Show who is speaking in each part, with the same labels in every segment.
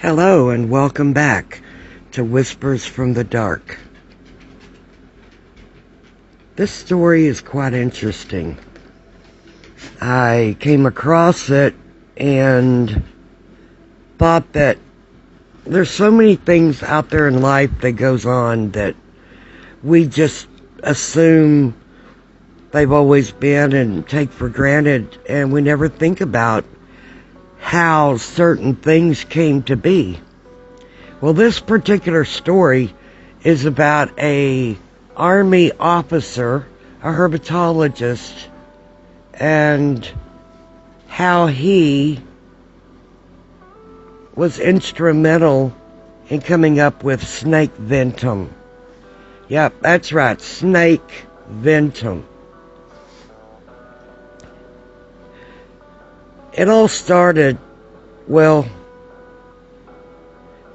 Speaker 1: Hello and welcome back to Whispers from the Dark. This story is quite interesting. I came across it and thought that there's so many things out there in life that goes on that we just assume they've always been and take for granted, and we never think about how certain things came to be. Well, this particular story is about a Army officer, a herpetologist, and how he was instrumental in coming up with snake venom. Yep, that's right, snake venom. It all started, well,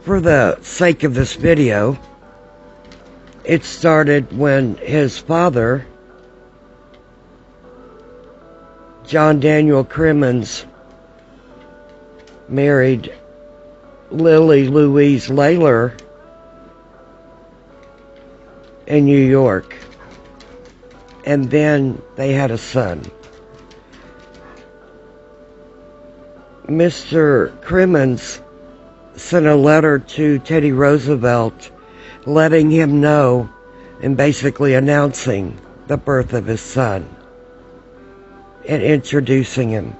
Speaker 1: for the sake of this video, it started when his father, John Daniel Crimmins, married Lily Louise Layler in New York, and then they had a son. Mr. Crimmins sent a letter to Teddy Roosevelt letting him know and basically announcing the birth of his son and introducing him.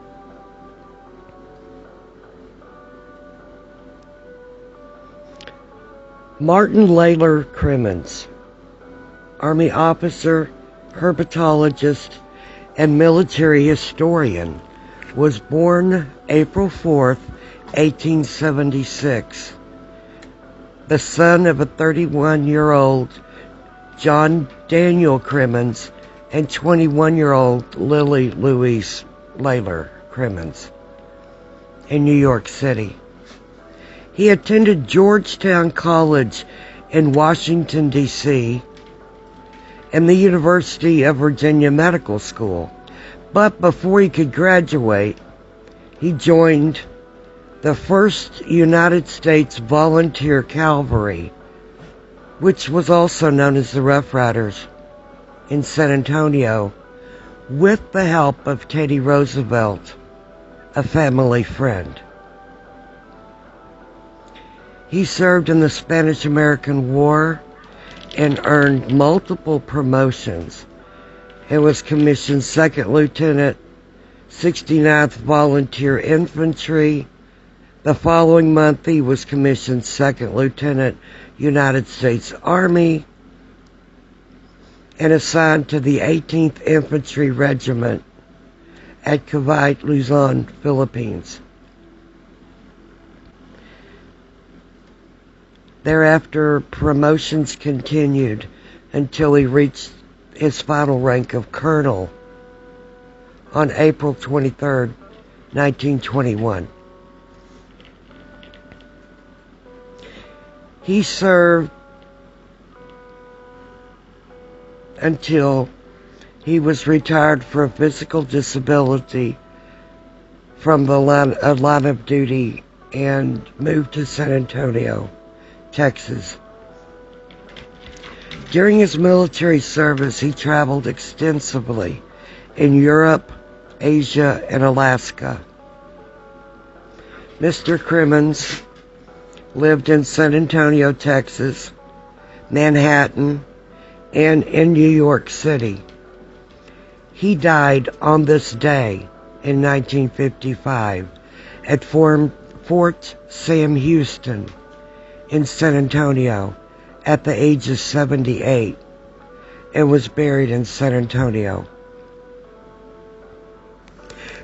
Speaker 1: Martin Layler Crimmins, Army officer, herpetologist, and military historian, was born April 4th, 1876, the son of a 31-year-old John Daniel Crimmins and 21-year-old Lily Louise Layler Crimmins in New York City. He attended Georgetown College in Washington, D.C., and the University of Virginia Medical School. But before he could graduate, he joined the 1st United States Volunteer Cavalry, which was also known as the Rough Riders, in San Antonio, with the help of Teddy Roosevelt, a family friend. He served in the Spanish-American War and earned multiple promotions. He was commissioned 2nd Lieutenant, 69th Volunteer Infantry. The following month, he was commissioned 2nd Lieutenant, United States Army, and assigned to the 18th Infantry Regiment at Cavite, Luzon, Philippines. Thereafter, promotions continued until he reached his final rank of colonel on April 23rd, 1921. He served until he was retired for a physical disability from the line of duty and moved to San Antonio, Texas. During his military service, he traveled extensively in Europe, Asia, and Alaska. Mr. Crimmins lived in San Antonio, Texas, Manhattan, and in New York City. He died on this day in 1955 at Fort Sam Houston in San Antonio at the age of 78 and was buried in San Antonio.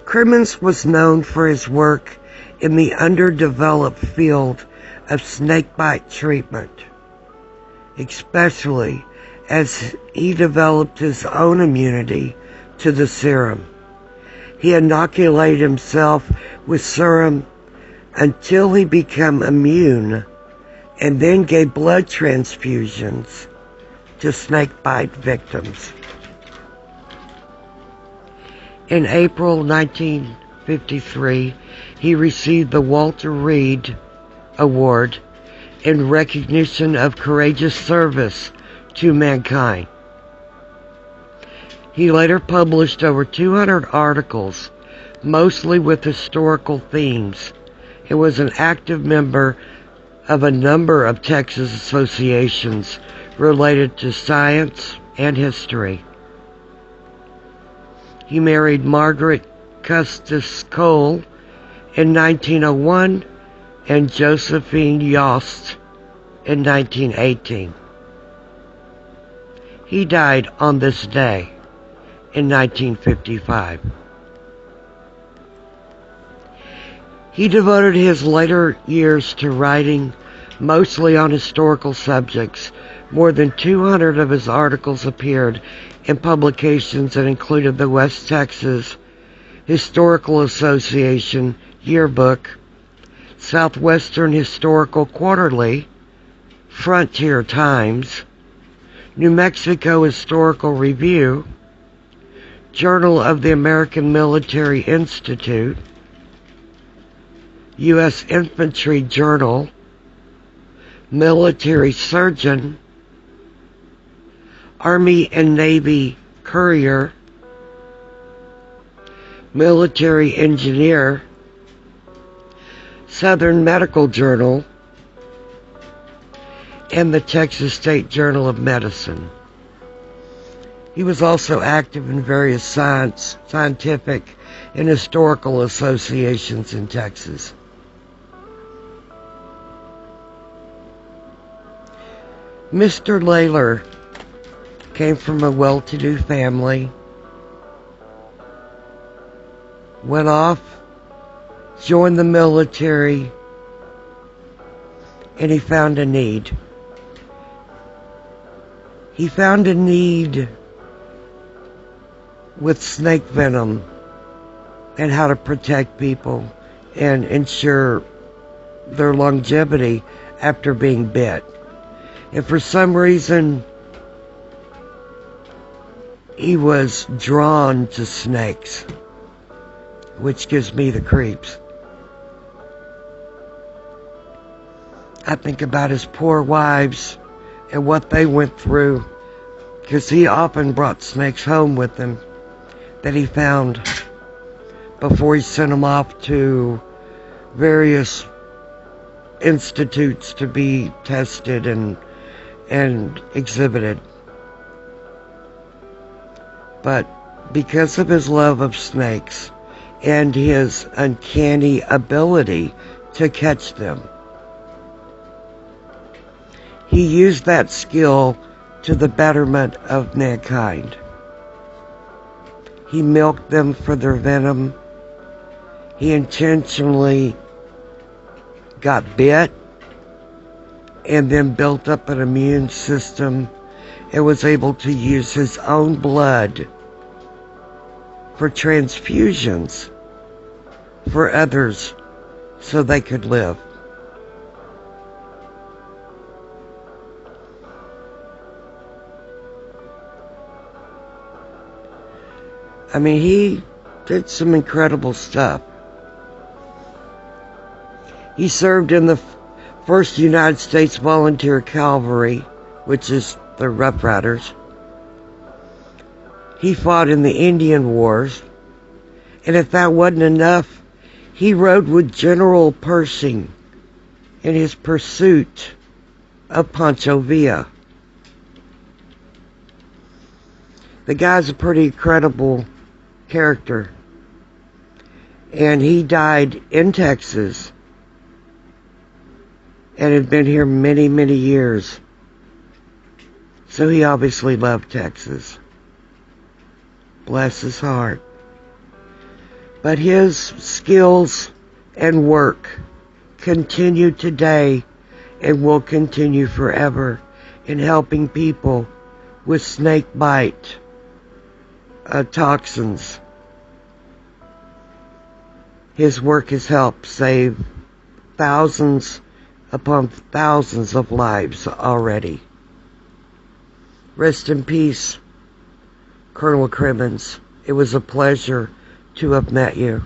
Speaker 1: Crimmins was known for his work in the underdeveloped field of snakebite treatment, especially as he developed his own immunity to the serum. He inoculated himself with serum until he became immune, and then gave blood transfusions to snakebite victims. In April 1953, he received the Walter Reed Award in recognition of courageous service to mankind. He later published over 200 articles, mostly with historical themes, and was an active member of a number of Texas associations related to science and history. He married Margaret Custis Cole in 1901 and Josephine Yost in 1918. He died on this day in 1955. He devoted his later years to writing, mostly on historical subjects. More than 200 of his articles appeared in publications that included the West Texas Historical Association Yearbook, Southwestern Historical Quarterly, Frontier Times, New Mexico Historical Review, Journal of the American Military Institute, U.S. Infantry Journal, Military Surgeon, Army and Navy Courier, Military Engineer, Southern Medical Journal, and the Texas State Journal of Medicine. He was also active in various scientific and historical associations in Texas. Mr. Layler came from a well-to-do family, went off, joined the military, and he found a need. He found a need with snake venom and how to protect people and ensure their longevity after being bit. And for some reason, he was drawn to snakes, which gives me the creeps. I think about his poor wives and what they went through, because he often brought snakes home with him that he found before he sent them off to various institutes to be tested and exhibited. But because of his love of snakes and his uncanny ability to catch them, he used that skill to the betterment of mankind. He milked them for their venom. He intentionally got bit and then built up an immune system and was able to use his own blood for transfusions for others so they could live. I mean, he did some incredible stuff. He served in the 1st United States Volunteer Cavalry, which is the Rough Riders. He fought in the Indian Wars. And if that wasn't enough, he rode with General Pershing in his pursuit of Pancho Villa. The guy's a pretty incredible character. And he died in Texas and had been here many, many years. So he obviously loved Texas. Bless his heart. But his skills and work continue today and will continue forever in helping people with snake bite toxins. His work has helped save thousands upon thousands of lives already. Rest in peace, Colonel Crimmins. It was a pleasure to have met you.